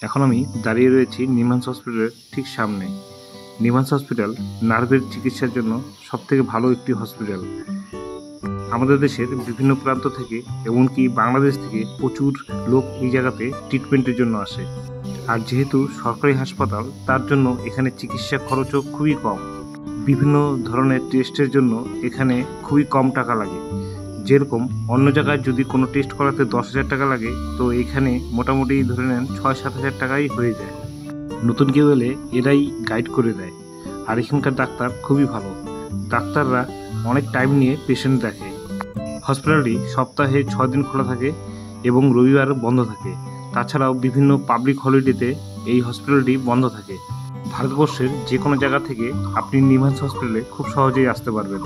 এখন আমি দাঁড়িয়ে রয়েছি নিমহান্স হসপিটালের ঠিক সামনে। নিমহান্স হসপিটাল নার্ভের চিকিৎসার জন্য সবথেকে ভালো একটি হসপিটাল। আমাদের দেশের বিভিন্ন প্রান্ত থেকে এমনকি বাংলাদেশ থেকে প্রচুর লোক এই জায়গাতে ট্রিটমেন্টের জন্য আসে। আর যেহেতু সরকারি হাসপাতাল, তার জন্য এখানে চিকিৎসা খরচও খুবই কম। বিভিন্ন ধরনের টেস্টের জন্য এখানে খুবই কম টাকা লাগে। যেরকম অন্য জায়গায় যদি কোনো টেস্ট করাতে 10,000 টাকা লাগে, তো এখানে মোটামুটি ধরে নেন 6-7 হাজার টাকাই হয়ে যায়। নতুন কেউ এলে এরাই গাইড করে দেয়। আর এখানকার ডাক্তার খুবই ভালো। ডাক্তাররা অনেক টাইম নিয়ে পেশেন্ট দেখে। হসপিটালটি সপ্তাহে 6 দিন খোলা থাকে এবং রবিবার বন্ধ থাকে। তাছাড়াও বিভিন্ন পাবলিক হলিডেতে এই হসপিটালটি বন্ধ থাকে। ভারতবর্ষের যে কোনো জায়গা থেকে আপনি নিমহান্স হসপিটালে খুব সহজেই আসতে পারবেন।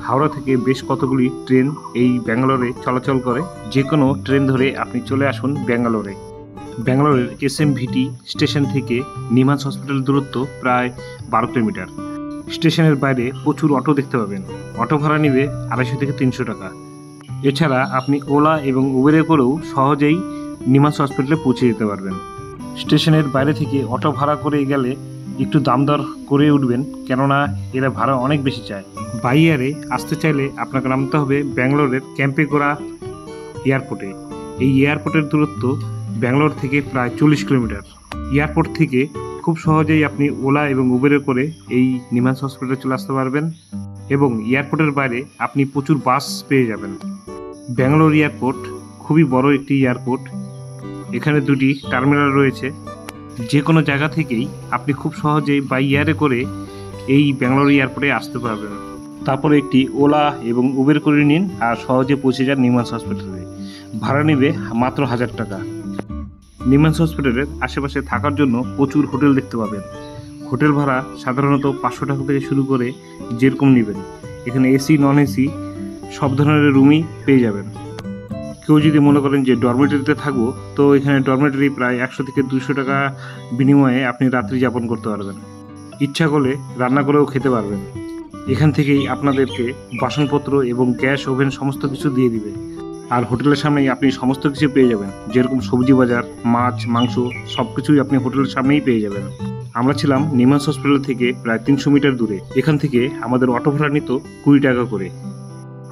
হাওড়া থেকে বেশ কতগুলি ট্রেন এই ব্যাঙ্গালোরে চলাচল করে। যে কোনো ট্রেন ধরে আপনি চলে আসুন ব্যাঙ্গালোরে। ব্যাঙ্গালোরের SMVT স্টেশন থেকে নিমহান্স হসপিটাল দূরত্ব প্রায় 12 কিলোমিটার। স্টেশনের বাইরে প্রচুর অটো দেখতে পাবেন। অটো ভাড়া নেবে 250 থেকে 300 টাকা। এছাড়া আপনি ওলা এবং উবেরে করেও সহজেই নিমহান্স হসপিটালে পৌঁছে যেতে পারবেন। স্টেশনের বাইরে থেকে অটো ভাড়া করে গেলে একটু দাম দর করে উঠবেন, কেননা এরা ভাড়া অনেক বেশি চায়। বাই এয়ারে আসতে চাইলে আপনাকে নামতে হবে ব্যাঙ্গালোরের ক্যাম্পেগোড়া এয়ারপোর্টে। এই এয়ারপোর্টের দূরত্ব ব্যাঙ্গালোর থেকে প্রায় 40 কিলোমিটার। এয়ারপোর্ট থেকে খুব সহজেই আপনি ওলা এবং উবেরে করে এই নিমহান্স হসপিটালে চলে আসতে পারবেন। এবং এয়ারপোর্টের বাইরে আপনি প্রচুর বাস পেয়ে যাবেন। ব্যাঙ্গালোর এয়ারপোর্ট খুবই বড় একটি এয়ারপোর্ট। এখানে 2টি টার্মিনাল রয়েছে। যে কোনো জায়গা থেকেই আপনি খুব সহজেই বাই এয়ারে করে এই ব্যাঙ্গালোর এয়ারপোর্টে আসতে পারবেন। তারপরে একটি ওলা এবং উবের করে নিন আর সহজে পৌঁছে যান নিমহান্স হসপিটালে। ভাড়া নেবে মাত্র 1000 টাকা। নিমহান্স হসপিটালের আশেপাশে থাকার জন্য প্রচুর হোটেল দেখতে পাবেন। হোটেল ভাড়া সাধারণত 500 টাকা থেকে শুরু করে যেরকম নেবেন। এখানে এসি, নন এসি সব ধরনের রুমই পেয়ে যাবেন। কেউ যদি মনে করেন যে ডরমেটরিতে থাকবো, তো এখানে ডরমেটরি প্রায় 100 থেকে 200 টাকা বিনিময়ে আপনি রাত্রি যাপন করতে পারবেন। ইচ্ছা করলে রান্না করেও খেতে পারবেন। এখান থেকেই আপনাদেরকে বাসনপত্র এবং গ্যাস, ওভেন সমস্ত কিছু দিয়ে দিবে। আর হোটেলের সামনেই আপনি সমস্ত কিছু পেয়ে যাবেন, যেরকম সবজি বাজার, মাছ, মাংস সব কিছুই আপনি হোটেলের সামনেই পেয়ে যাবেন। আমরা ছিলাম নিমহান্স হসপিটাল থেকে প্রায় 300 মিটার দূরে। এখান থেকে আমাদের অটো ভাড়া নিত 20 টাকা করে।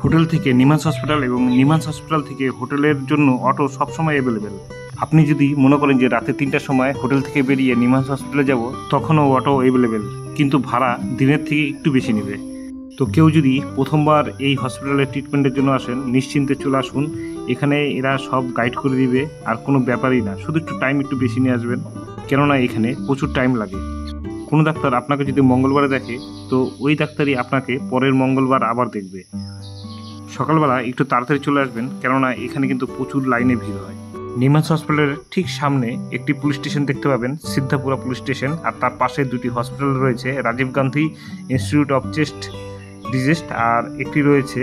হোটেল থেকে নিমহান্স হসপিটাল এবং নিমহান্স হসপিটাল থেকে হোটেলের জন্য অটো সবসময় অ্যাভেলেবেল। আপনি যদি মনে করেন যে রাতে 3টার সময় হোটেল থেকে বেরিয়ে নিমহান্স হসপিটালে যাব, তখনও অটো অ্যাভেলেবেল, কিন্তু ভাড়া দিনের থেকে একটু বেশি নেবে। তো কেউ যদি প্রথমবার এই হসপিটালে ট্রিটমেন্টের জন্য আসেন, নিশ্চিন্তে চলে আসুন। এখানে এরা সব গাইড করে দিবে, আর কোনো ব্যাপারই না। শুধু একটু টাইম একটু বেশি নিয়ে আসবেন, কেননা এখানে প্রচুর টাইম লাগে। কোনো ডাক্তার আপনাকে যদি মঙ্গলবারে দেখে, তো ওই ডাক্তারই আপনাকে পরের মঙ্গলবার আবার দেখবে। সকালবেলা একটু তাড়াতাড়ি চলে আসবেন, কেননা এখানে কিন্তু প্রচুর লাইনে ভিড় হয়। নিমহান্স হসপিটালের ঠিক সামনে একটি পুলিশ স্টেশন দেখতে পাবেন, সিদ্ধাপুরা পুলিশ স্টেশন। আর তার পাশে 2টি হসপিটাল রয়েছে, Rajiv Gandhi institute of chest disease আর একটি রয়েছে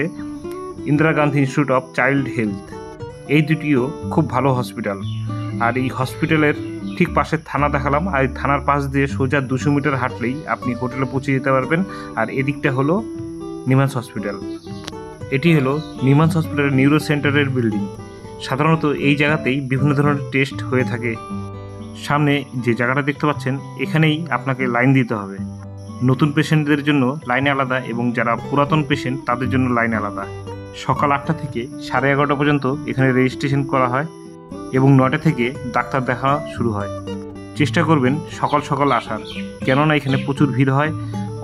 Indira Gandhi institute of child health. এই দুটিও খুব ভালো হসপিটাল। আর এই হসপিটালের ঠিক পাশে থানা দেখালাম, আর এই থানার পাশ দিয়ে সোজা 200 মিটার হাঁটলেই আপনি হোটেলে পৌঁছে যেতে পারবেন। আর এদিকটা হলো নিমহান্স হসপিটাল। এটি হলো নিমহান্স হসপিটালের নিউরো সেন্টারের বিল্ডিং। সাধারণত এই জায়গাতেই বিভিন্ন ধরনের টেস্ট হয়ে থাকে। সামনে যে জায়গাটা দেখতে পাচ্ছেন, এখানেই আপনাকে লাইন দিতে হবে। নতুন পেশেন্টদের জন্য লাইন আলাদা এবং যারা পুরাতন পেশেন্ট তাদের জন্য লাইন আলাদা। সকাল 8টা থেকে 11:30 পর্যন্ত এখানে রেজিস্ট্রেশন করা হয় এবং 9টা থেকে ডাক্তার দেখা শুরু হয়। চেষ্টা করবেন সকাল সকাল আসার, কেননা এখানে প্রচুর ভিড় হয়।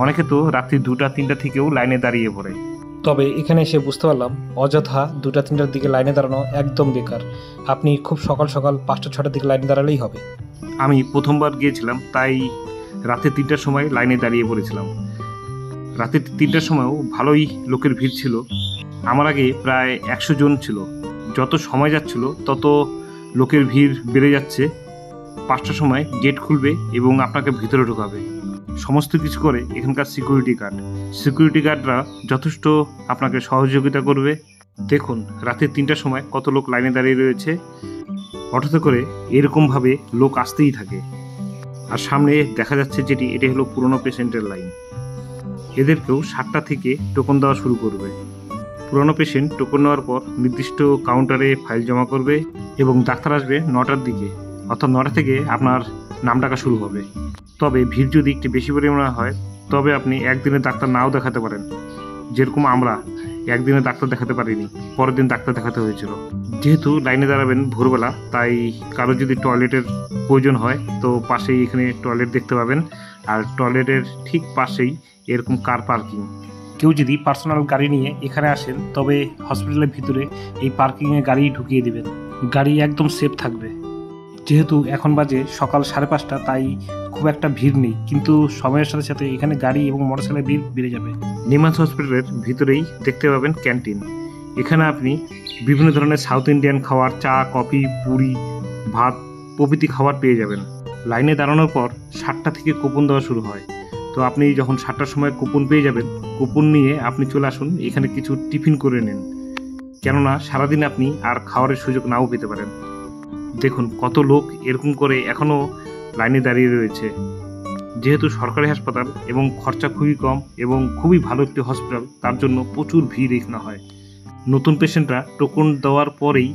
অনেকে তো রাত্রি 2টা-3টা থেকেও লাইনে দাঁড়িয়ে পড়ে। তবে এখানে এসে বুঝতে পারলাম অযথা 2টা-3টার দিকে লাইনে দাঁড়ানো একদম বেকার। আপনি খুব সকাল সকাল 5টা-6টার দিকে লাইনে দাঁড়ালেই হবে। আমি প্রথমবার গিয়েছিলাম, তাই রাতে 3টার সময় লাইনে দাঁড়িয়ে পড়েছিলাম। রাতে 3টার সময়ও ভালোই লোকের ভিড় ছিল। আমার আগে প্রায় 100 জন ছিল। যত সময় যাচ্ছিল তত লোকের ভিড় বেড়ে যাচ্ছে। 5টার সময় গেট খুলবে এবং আপনাকে ভিতরে ঢোকাবে। সমস্ত কিছু করে এখানকার সিকিউরিটি গার্ডরা যথেষ্ট আপনাকে সহযোগিতা করবে। দেখুন রাতে 3টার সময় কত লোক লাইনে দাঁড়িয়ে রয়েছে। অটোতে করে এরকমভাবে লোক আসতেই থাকে। আর সামনে দেখা যাচ্ছে এটি হলো পুরনো পেশেন্টের লাইন। এদেরকেও 7টা থেকে টোকন দেওয়া শুরু করবে। পুরনো পেশেন্ট টোকন নেওয়ার পর নির্দিষ্ট কাউন্টারে ফাইল জমা করবে এবং ডাক্তার আসবে 9টার দিকে। অর্থাৎ 9টা থেকে আপনার নাম ডাকা শুরু হবে। তবে ভিড় যদি একটু বেশি পরিমাণে হয় তবে আপনি একদিনে ডাক্তার নাও দেখাতে পারেন। যেরকম আমরা একদিনে ডাক্তার দেখাতে পারিনি, পরের দিন ডাক্তার দেখাতে হয়েছিল। যেহেতু লাইনে দাঁড়াবেন ভোরবেলা, তাই কারো যদি টয়লেটের প্রয়োজন হয় তো পাশেই এখানে টয়লেট দেখতে পাবেন। আর টয়লেটের ঠিক পাশেই এরকম কার পার্কিং। কেউ যদি পার্সোনাল গাড়ি নিয়ে এখানে আসেন তবে হসপিটালের ভিতরে এই পার্কিংয়ে গাড়ি ঢুকিয়ে দিবেন। গাড়ি একদম সেফ থাকবে। যেহেতু এখন বাজে সকাল 5:30, তাই খুব একটা ভিড় নেই, কিন্তু সময়ের সাথে সাথে এখানে গাড়ি এবং মোটরসাইকেলের ভিড় বেড়ে যাবে। নিমান্স হসপিটালের ভিতরেই দেখতে পাবেন ক্যান্টিন। এখানে আপনি বিভিন্ন ধরনের সাউথ ইন্ডিয়ান খাবার, চা, কফি, পুরি, ভাত প্রভৃতি খাবার পেয়ে যাবেন। লাইনে দাঁড়ানোর পর 7টা থেকে কুপন দেওয়া শুরু হয়। তো আপনি যখন 7টার সময় কুপন পেয়ে যাবেন, কুপন নিয়ে আপনি চলে আসুন, এখানে কিছু টিফিন করে নিন, কেননা সারাদিন আপনি আর খাওয়ারের সুযোগ নাও পেতে পারেন। দেখুন কত লোক এরকম করে এখনও লাইনে দাঁড়িয়ে রয়েছে। যেহেতু সরকারি হাসপাতাল এবং খরচা খুবই কম এবং খুবই ভালো একটি হসপিটাল, তার জন্য প্রচুর ভিড় এখানে হয়। নতুন পেশেন্টরা টোকন দেওয়ার পরেই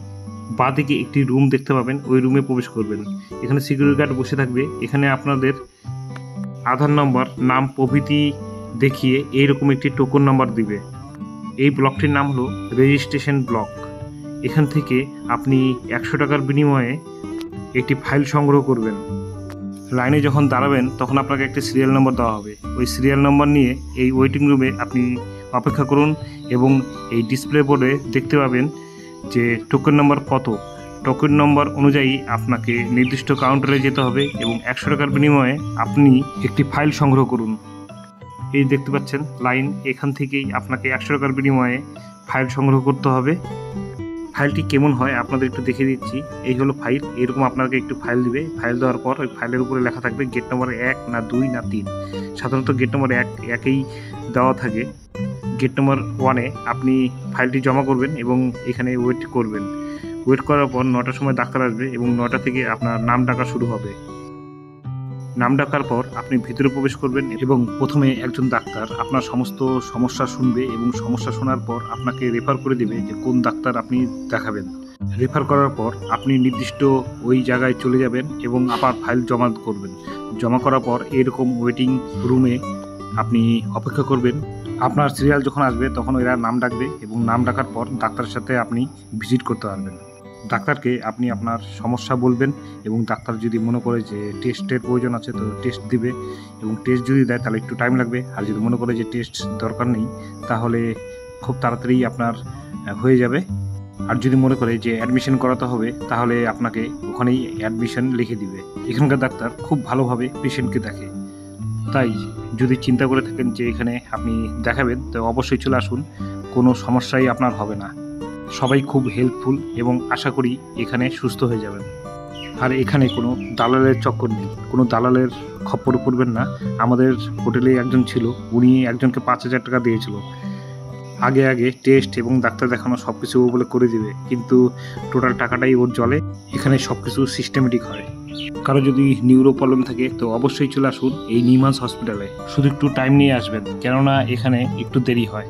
বাঁদিকে একটি রুম দেখতে পাবেন, ওই রুমে প্রবেশ করবেন। এখানে সিকিউরিটি গার্ড বসে থাকবে। এখানে আপনাদের আধার নম্বর, নাম প্রভৃতি দেখিয়ে এইরকম একটি টোকন নাম্বার দিবে। এই ব্লকটির নাম হলো রেজিস্ট্রেশন ব্লক। এখান থেকে আপনি 100 টাকার বিনিময়ে একটি ফাইল সংগ্রহ করবেন। লাইনে যখন দাঁড়াবেন তখন আপনাকে একটি সিরিয়াল নম্বর দেওয়া হবে। ওই সিরিয়াল নম্বর নিয়ে এই ওয়েটিং রুমে আপনি অপেক্ষা করুন এবং এই ডিসপ্লে বোর্ডে দেখতে পাবেন যে টোকেন নম্বর কত। টোকেন নম্বর অনুযায়ী আপনাকে নির্দিষ্ট কাউন্টারে যেতে হবে এবং 100 টাকার বিনিময়ে আপনি একটি ফাইল সংগ্রহ করুন। এই দেখতে পাচ্ছেন লাইন, এখান থেকেই আপনাকে 100 টাকার বিনিময়ে ফাইল সংগ্রহ করতে হবে। ফাইলটি কেমন হয় আপনাদের একটু দেখিয়ে দিচ্ছি। এই হলো ফাইল। এরকম আপনাকে একটু ফাইল দিবে। ফাইল দেওয়ার পর ওই ফাইলের উপরে লেখা থাকবে গেট নম্বর 1 না 2 না 3। সাধারণত গেট নম্বর 1-1এই দেওয়া থাকে। গেট নম্বর 1-এ আপনি ফাইলটি জমা করবেন এবং এখানে ওয়েট করবেন। ওয়েট করার পর 9টার সময় ডাক্তার আসবে এবং 9টা থেকে আপনার নাম ডাকা শুরু হবে। নাম ডাকার পর আপনি ভিতরে প্রবেশ করবেন এবং প্রথমে একজন ডাক্তার আপনার সমস্ত সমস্যা শুনবে এবং সমস্যা শোনার পর আপনাকে রেফার করে দেবে যে কোন ডাক্তার আপনি দেখাবেন। রেফার করার পর আপনি নির্দিষ্ট ওই জায়গায় চলে যাবেন এবং আবার ফাইল জমা করবেন। জমা করার পর এরকম ওয়েটিং রুমে আপনি অপেক্ষা করবেন। আপনার সিরিয়াল যখন আসবে তখন এরা নাম ডাকবে এবং নাম ডাকার পর ডাক্তারের সাথে আপনি ভিজিট করতে পারবেন। ডাক্তারকে আপনি আপনার সমস্যা বলবেন এবং ডাক্তার যদি মনে করে যে টেস্টের প্রয়োজন আছে তো টেস্ট দিবে এবং টেস্ট যদি দেয় তাহলে একটু টাইম লাগবে। আর যদি মনে করে যে টেস্ট দরকার নেই তাহলে খুব তাড়াতাড়ি আপনার হয়ে যাবে। আর যদি মনে করে যে অ্যাডমিশন করাতে হবে তাহলে আপনাকে ওখানেই অ্যাডমিশন লিখে দিবে। এখানকার ডাক্তার খুব ভালোভাবে পেশেন্টকে দেখে। তাই যদি চিন্তা করে থাকেন যে এখানে আপনি দেখাবেন তো অবশ্যই চলে আসুন, কোনো সমস্যাই আপনার হবে না। সবাই খুব হেল্পফুল এবং আশা করি এখানে সুস্থ হয়ে যাবেন। আর এখানে কোনো দালালের চক্কর নেই, কোনো দালালের খপ্পরে পড়বেন না। আমাদের হোটেলে একজন ছিল, উনি একজনকে 5,000 টাকা দিয়েছিল। আগে টেস্ট এবং ডাক্তার দেখানো সব কিছু ও বলে করে দিবে, কিন্তু টোটাল টাকাটাই ওর জলে। এখানে সব কিছু সিস্টেমেটিক হয়। কারো যদি নিউরো প্রবলেম থাকে তো অবশ্যই চলে আসুন এই নিমান্স হসপিটালে। শুধু একটু টাইম নিয়ে আসবেন, কেননা এখানে একটু দেরি হয়।